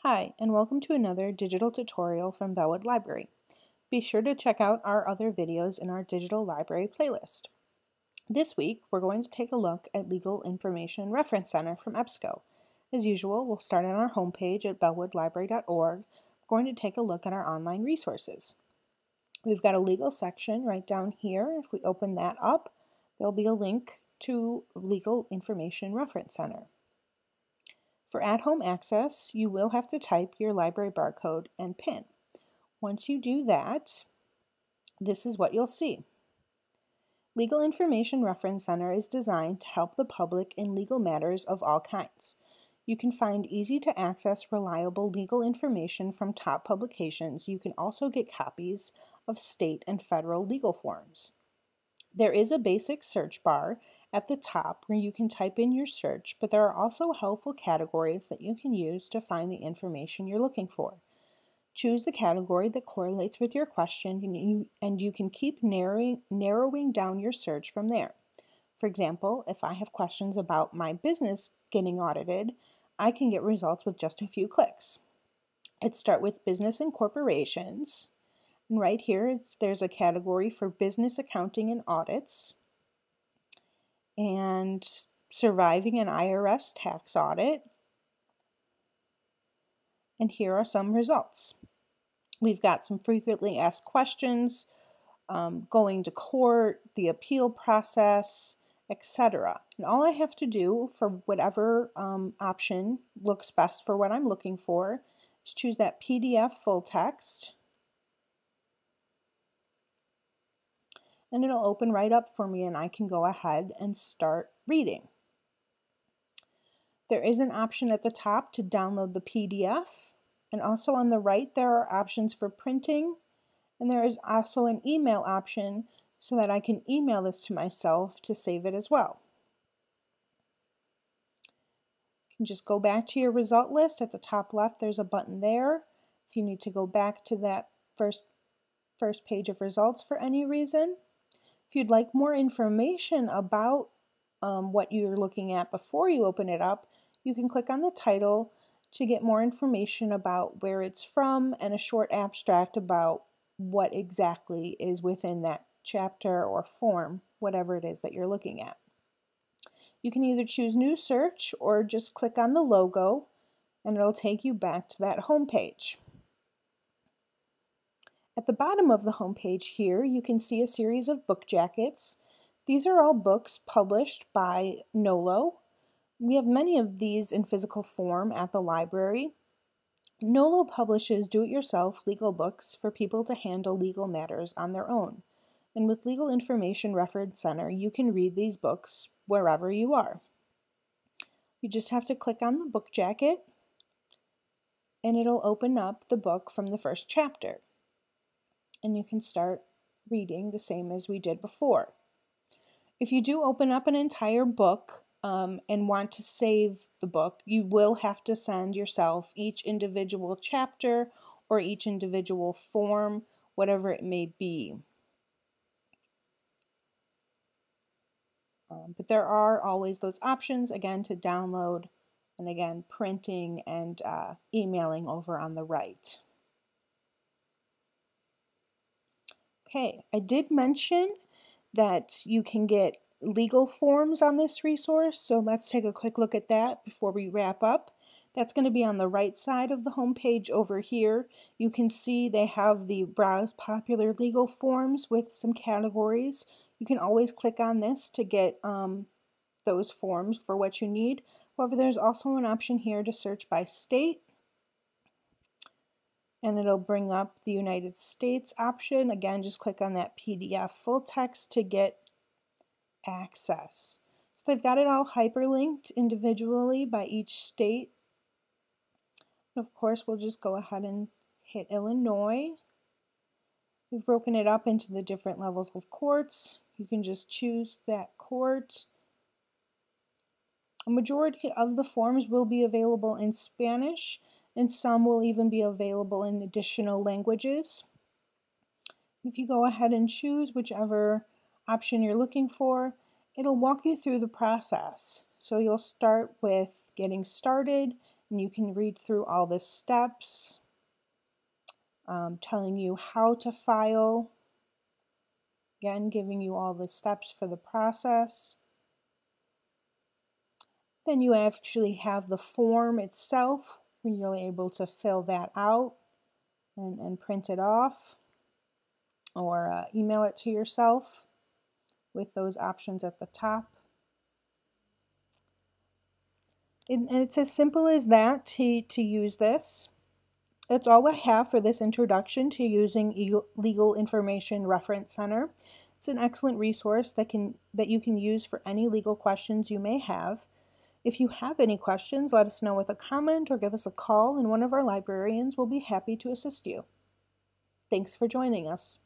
Hi, and welcome to another digital tutorial from Bellwood Library. Be sure to check out our other videos in our digital library playlist. This week, we're going to take a look at Legal Information Reference Center from EBSCO. As usual, we'll start on our homepage at bellwoodlibrary.org. We're going to take a look at our online resources. We've got a legal section right down here. If we open that up, there'll be a link to Legal Information Reference Center. For at-home access, you will have to type your library barcode and PIN. Once you do that, this is what you'll see. Legal Information Reference Center is designed to help the public in legal matters of all kinds. You can find easy-to-access, reliable legal information from top publications. You can also get copies of state and federal legal forms. There is a basic search bar at the top where you can type in your search, but there are also helpful categories that you can use to find the information you're looking for. Choose the category that correlates with your question and you can keep narrowing down your search from there. For example, if I have questions about my business getting audited, I can get results with just a few clicks. Let's start with business and corporations. And right here, there's a category for business accounting and audits and surviving an IRS tax audit. And here are some results. We've got some frequently asked questions, going to court, the appeal process, etc. And all I have to do for whatever option looks best for what I'm looking for is choose that PDF full text. And it'll open right up for me and I can go ahead and start reading. There is an option at the top to download the PDF, and also on the right there are options for printing, and there is also an email option so that I can email this to myself to save it as well. You can just go back to your result list. At the top left there's a button there if you need to go back to that first page of results for any reason. If you'd like more information about what you're looking at before you open it up, you can click on the title to get more information about where it's from and a short abstract about what exactly is within that chapter or form, whatever it is that you're looking at. You can either choose New Search or just click on the logo and it'll take you back to that home page. At the bottom of the home page here, you can see a series of book jackets. These are all books published by NOLO. We have many of these in physical form at the library. NOLO publishes do-it-yourself legal books for people to handle legal matters on their own. And with Legal Information Reference Center, you can read these books wherever you are. You just have to click on the book jacket and it'll open up the book from the first chapter. And you can start reading the same as we did before. If you do open up an entire book and want to save the book, you will have to send yourself each individual chapter or each individual form, whatever it may be. But there are always those options, again, to download and again, printing and emailing over on the right. Okay, I did mention that you can get legal forms on this resource, so let's take a quick look at that before we wrap up. That's going to be on the right side of the home page over here. You can see they have the Browse Popular Legal Forms with some categories. You can always click on this to get those forms for what you need. However, there's also an option here to search by state. And it'll bring up the United States option. Again, just click on that PDF full text to get access. So they've got it all hyperlinked individually by each state. And of course, we'll just go ahead and hit Illinois. We've broken it up into the different levels of courts. You can just choose that court. A majority of the forms will be available in Spanish, and some will even be available in additional languages. If you go ahead and choose whichever option you're looking for, it'll walk you through the process. So you'll start with getting started, and you can read through all the steps, telling you how to file, again giving you all the steps for the process. Then you actually have the form itself where you're able to fill that out and print it off, or email it to yourself with those options at the top. And it's as simple as that to use this. That's all I have for this introduction to using Legal Information Reference Center. It's an excellent resource that you can use for any legal questions you may have. If you have any questions, let us know with a comment or give us a call, and one of our librarians will be happy to assist you. Thanks for joining us.